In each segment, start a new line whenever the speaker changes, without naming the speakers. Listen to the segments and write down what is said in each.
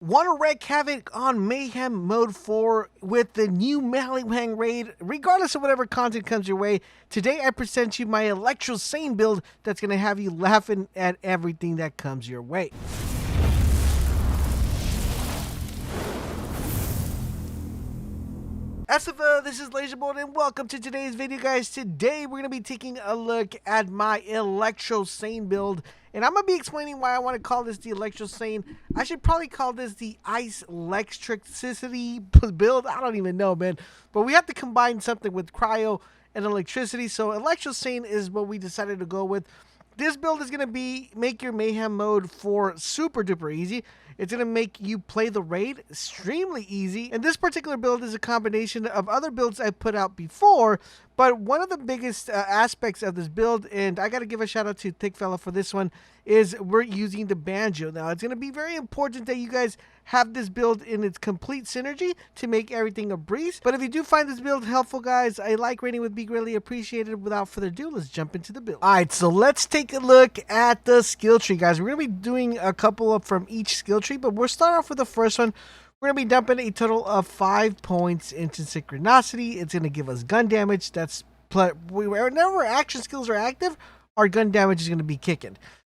Want to wreak havoc on Mayhem Mode 4 with the new MALIWAN raid, regardless of whatever content comes your way? Today I present you my Electro Sane build that's going to have you laughing at everything that comes your way. This is LaserBolt and welcome to today's video, guys. Today we're going to be taking a look at my Electro Sane build, and I'm going to be explaining why I want to call this the Electro Sane. I should probably call this the Ice Electricity build. I don't even know, man. But we have to combine something with cryo and electricity, so Electro Sane is what we decided to go with. This build is going to make your Mayhem mode 4 super duper easy. It's going to make you play the raid extremely easy. And this particular build is a combination of other builds I put out before. But one of the biggest aspects of this build, and I got to give a shout out to Thick Fella for this one, is we're using the banjo. Now, it's going to be very important that you guys have this build in its complete synergy to make everything a breeze. But if you do find this build helpful, guys, a like rating would be greatly appreciated. Without further ado, let's jump into the build. All right, so let's take a look at the skill tree, guys. We're going to be doing a couple of from each skill tree, but we'll start off with the first one. We're going to be dumping a total of 5 points into synchronicity. It's going to give us gun damage. That's whenever action skills are active, our gun damage is going to be kicking.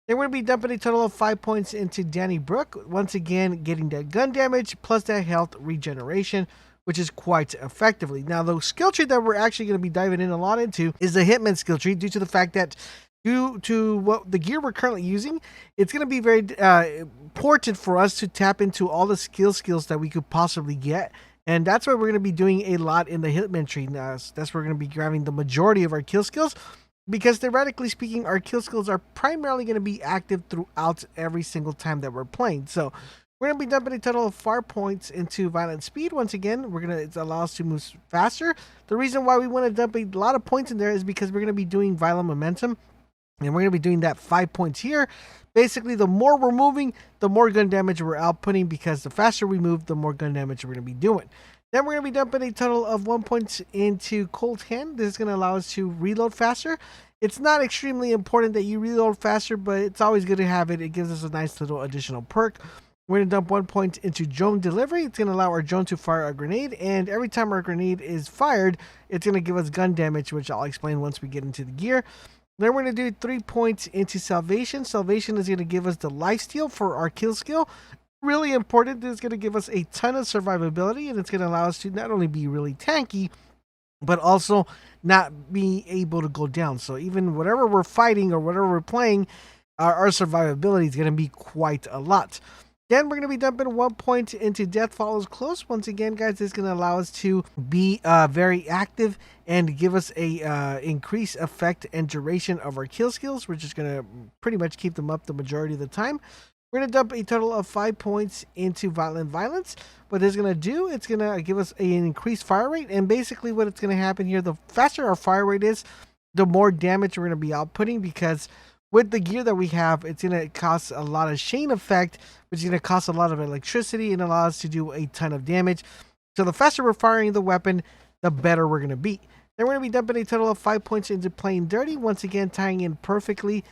Then we're going to be dumping a total of 5 points into Danny Brook. Once again, getting that gun damage plus that health regeneration, which is quite effectively. Now, the skill tree that we're actually going to be diving in a lot into is the Hitman skill tree, due to the fact that due to what the gear we're currently using, it's going to be very important for us to tap into all the skills that we could possibly get. And that's what we're going to be doing a lot in the Hitman tree. Now, that's where we're going to be grabbing the majority of our kill skills, because theoretically speaking, our kill skills are primarily going to be active throughout every single time that we're playing. So we're going to be dumping a total of 5 points into violent speed. Once again, it allows us to move faster. The reason why we want to dump a lot of points in there is because we're going to be doing violent momentum. And we're going to be doing that 5 points here. Basically, the more we're moving, the more gun damage we're outputting, because the faster we move, the more gun damage we're going to be doing. Then we're going to be dumping a total of 1 point into Cold Hand. This is going to allow us to reload faster. It's not extremely important that you reload faster, but it's always good to have it. It gives us a nice little additional perk. We're going to dump 1 point into drone delivery. It's going to allow our drone to fire a grenade, and every time our grenade is fired, it's going to give us gun damage, which I'll explain once we get into the gear. Then we're going to do 3 points into Salvation. Salvation is going to give us the lifesteal for our kill skill. Really important. This is going to give us a ton of survivability, and it's going to allow us to not only be really tanky, but also not be able to go down. So even whatever we're fighting or whatever we're playing, our survivability is going to be quite a lot. Then we're going to be dumping 1 point into Death Follows Close. Once again, guys, this is going to allow us to be very active and give us a increased effect and duration of our kill skills. We're just going to pretty much keep them up the majority of the time. We're going to dump a total of 5 points into Violent Violence. What it's going to do, it's going to give us an increased fire rate. And basically what it's going to happen here, the faster our fire rate is, the more damage we're going to be outputting, because with the gear that we have, it's going to cost a lot of chain effect, which is going to cost a lot of electricity and allow us to do a ton of damage. So the faster we're firing the weapon, the better we're going to be. Then we're going to be dumping a total of 5 points into Playing Dirty. Once again, tying in perfectly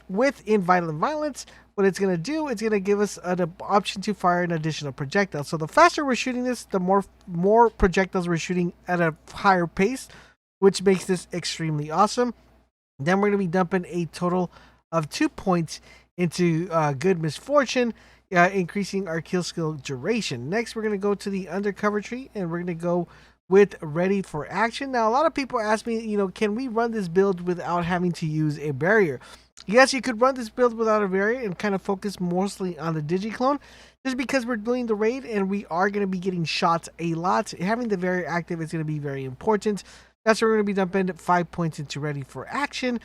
with Violent Violence. What it's going to do, it's going to give us an option to fire an additional projectile. So the faster we're shooting this, the more projectiles we're shooting at a higher pace, which makes this extremely awesome. Then we're going to be dumping a total of 2 points into Good Misfortune, increasing our kill skill duration. Next, we're going to go to the Undercover tree, and we're going to go with Ready for Action. Now, a lot of people ask me, can we run this build without having to use a barrier? Yes, you could run this build without a barrier and kind of focus mostly on the Digiclone, just because we're doing the raid and we are going to be getting shots a lot. Having the barrier active is going to be very important. That's where we're going to be dumping 5 points into Ready for Action.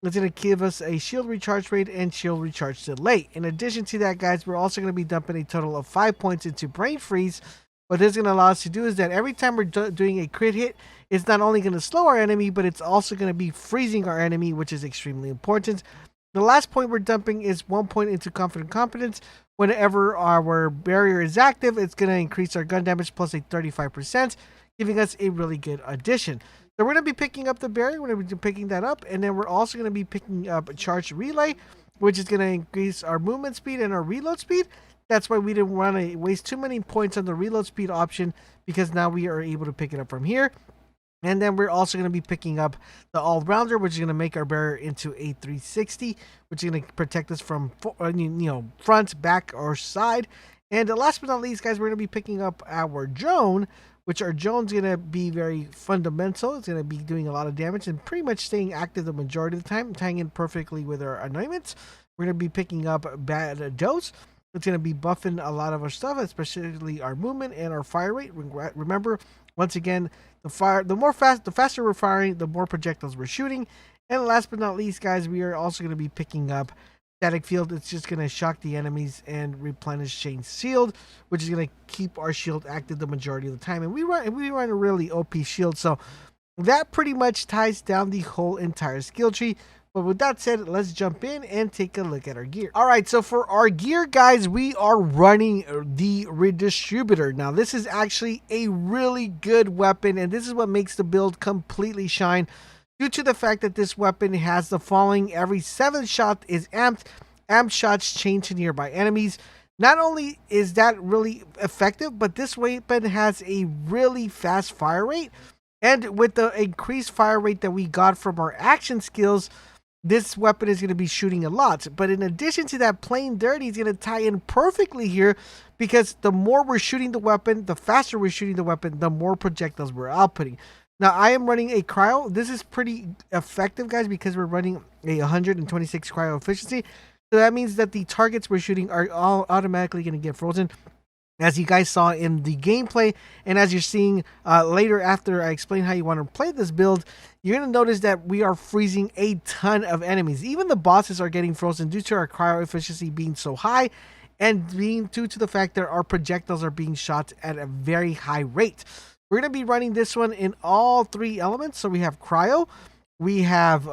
It's going to give us a shield recharge rate and shield recharge delay. In addition to that, guys, we're also going to be dumping a total of 5 points into Brain Freeze. What this is going to allow us to do is that every time we're doing a crit hit, it's not only going to slow our enemy, but it's also going to be freezing our enemy, which is extremely important. The last point we're dumping is 1 point into Confident Competence. Whenever our barrier is active, it's going to increase our gun damage plus a 35%, giving us a really good addition. So we're going to be picking up the barrier, we're going to be picking that up, and then we're also going to be picking up a Charged Relay, which is going to increase our movement speed and our reload speed. That's why we didn't want to waste too many points on the reload speed option, because now we are able to pick it up from here. And then we're also going to be picking up the all-rounder, which is going to make our barrier into a 360, which is going to protect us from front, back, or side. And last but not least, guys, we're going to be picking up our drone, which our drone's going to be very fundamental. It's going to be doing a lot of damage and pretty much staying active the majority of the time, tying in perfectly with our anointments. We're going to be picking up bad dose. It's going to be buffing a lot of our stuff, especially our movement and our fire rate. Remember, once again, the faster we're firing, the more projectiles we're shooting. And last but not least, guys, we are also going to be picking up static field. It's just going to shock the enemies and replenish Shane's shield, which is going to keep our shield active the majority of the time. And we run a really OP shield, so that pretty much ties down the whole entire skill tree. But with that said, let's jump in and take a look at our gear. All right, so for our gear, guys, we are running the Redistributor. Now, this is actually a really good weapon, and this is what makes the build completely shine, due to the fact that this weapon has the following: every 7th shot is amped. Amped shots chain to nearby enemies. Not only is that really effective, but this weapon has a really fast fire rate. And with the increased fire rate that we got from our action skills, this weapon is going to be shooting a lot. But in addition to that, plain dirty is going to tie in perfectly here, because the more we're shooting the weapon, the faster we're shooting the weapon, the more projectiles we're outputting. Now, I am running a cryo. This is pretty effective, guys, because we're running a 126 cryo efficiency. So that means that the targets we're shooting are all automatically going to get frozen, as you guys saw in the gameplay, and as you're seeing later after I explain how you want to play this build, you're going to notice that we are freezing a ton of enemies. Even the bosses are getting frozen due to our cryo efficiency being so high, and being due to the fact that our projectiles are being shot at a very high rate. We're going to be running this one in all 3 elements. So we have cryo, we have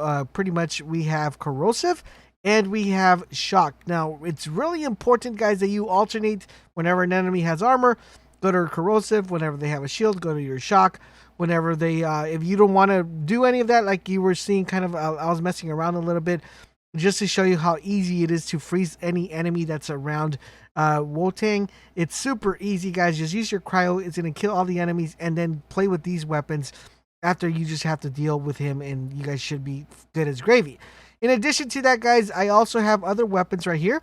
we have corrosive, and we have shock. Now, it's really important, guys, that you alternate. Whenever an enemy has armor, go to corrosive. Whenever they have a shield, go to your shock. Whenever they, if you don't want to do any of that, like you were seeing, kind of, I was messing around a little bit, just to show you how easy it is to freeze any enemy that's around Wotang. It's super easy, guys. Just use your cryo. It's going to kill all the enemies, and then play with these weapons. After, you just have to deal with him, and you guys should be good as gravy. In addition to that, guys, I also have other weapons right here,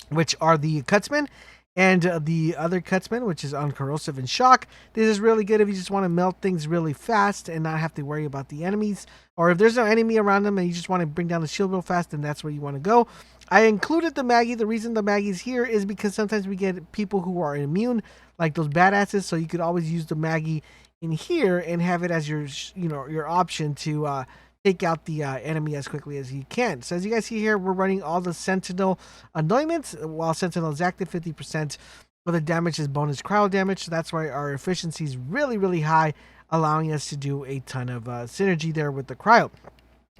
which are the Cutsman and the other Cutsman, which is on corrosive and shock. This is really good if you just want to melt things really fast and not have to worry about the enemies. Or if there's no enemy around them and you just want to bring down the shield real fast, then that's where you want to go. I included the Maggie. The reason the Maggie's here is because sometimes we get people who are immune, like those badasses. So you could always use the Maggie in here and have it as your, your option to take out the enemy as quickly as you can. So as you guys see here, we're running all the Sentinel anointments. While Sentinel is active, 50% of the damage is bonus cryo damage. So that's why our efficiency is really, really high, allowing us to do a ton of synergy there with the cryo.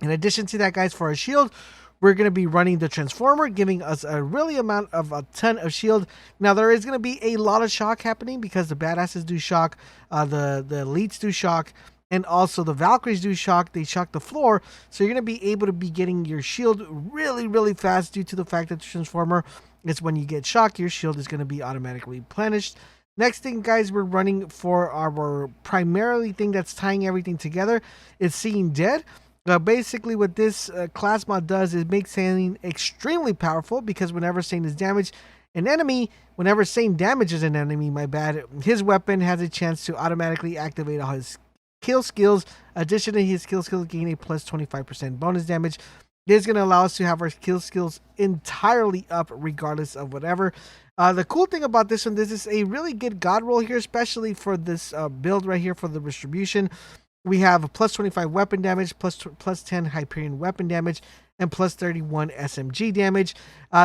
In addition to that, guys, for our shield, we're going to be running the Transformer, giving us a ton of shield. Now, there is going to be a lot of shock happening because the badasses do shock, the elites do shock, and also the Valkyries do shock. They shock the floor, so you're going to be able to be getting your shield really, really fast due to the fact that the Transformer is, when you get shocked, your shield is going to be automatically replenished. Next thing, guys, we're running for our primarily thing that's tying everything together is Seeing Dead. Basically, what this class mod does is make Zane extremely powerful, because whenever Zane is damaged an enemy, whenever Zane damages an enemy, his weapon has a chance to automatically activate all his kill skills. Additionally, his kill skills gain a plus 25% bonus damage. This is going to allow us to have our kill skills entirely up regardless of whatever. The cool thing about this one, this is a really good god roll here, especially for this build right here for the distribution. We have a plus 25 weapon damage, plus 10 Hyperion weapon damage, and plus 31 SMG damage.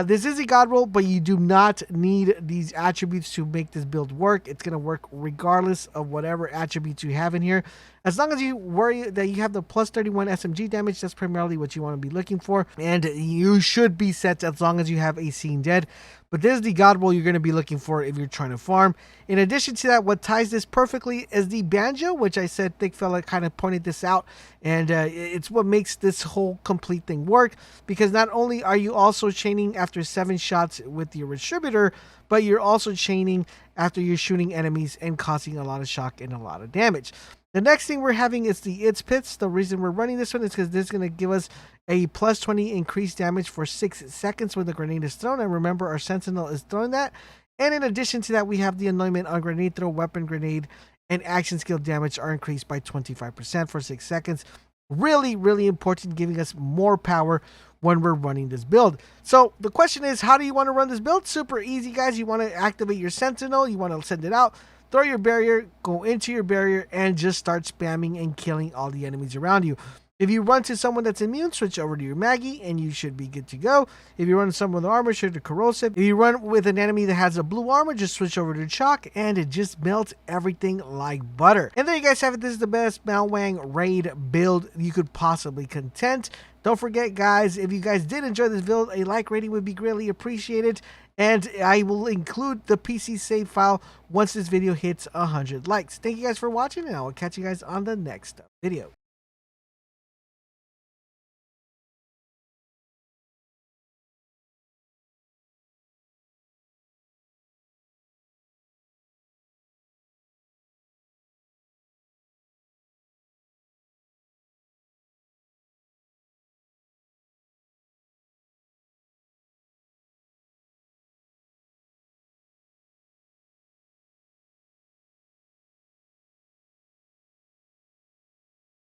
This is a god roll, but you do not need these attributes to make this build work. It's going to work regardless of whatever attributes you have in here. As long as you worry that you have the plus 31 SMG damage, that's primarily what you want to be looking for. And you should be set as long as you have a scene dead. But this is the god roll you're going to be looking for if you're trying to farm. In addition to that, what ties this perfectly is the banjo, which I said Thick Fella kind of pointed this out. And it's what makes this whole complete thing work. Because not only are you also chaining after 7 shots with your distributor, but you're also chaining after you're shooting enemies and causing a lot of shock and a lot of damage. The next thing we're having is the It's Pits. The reason we're running this one is because this is going to give us a plus 20 increased damage for 6 seconds when the grenade is thrown. And remember, our Sentinel is throwing that. And in addition to that, we have the Anointment on Grenade Throw, Weapon Grenade, and Action Skill damage are increased by 25% for 6 seconds. Really, really important, giving us more power when we're running this build. So the question is, how do you want to run this build? Super easy, guys. You want to activate your Sentinel. You want to send it out. Throw your barrier, go into your barrier, and just start spamming and killing all the enemies around you. If you run to someone that's immune, switch over to your Maggie, and you should be good to go. If you run to someone with armor, switch to Corrosive. If you run with an enemy that has a blue armor, just switch over to Chalk, and it just melts everything like butter. And there you guys have it. This is the best Malwang raid build you could possibly content. Don't forget, guys, if you guys did enjoy this build, a like rating would be greatly appreciated. And I will include the PC save file once this video hits 100 likes. Thank you guys for watching, and I will catch you guys on the next video.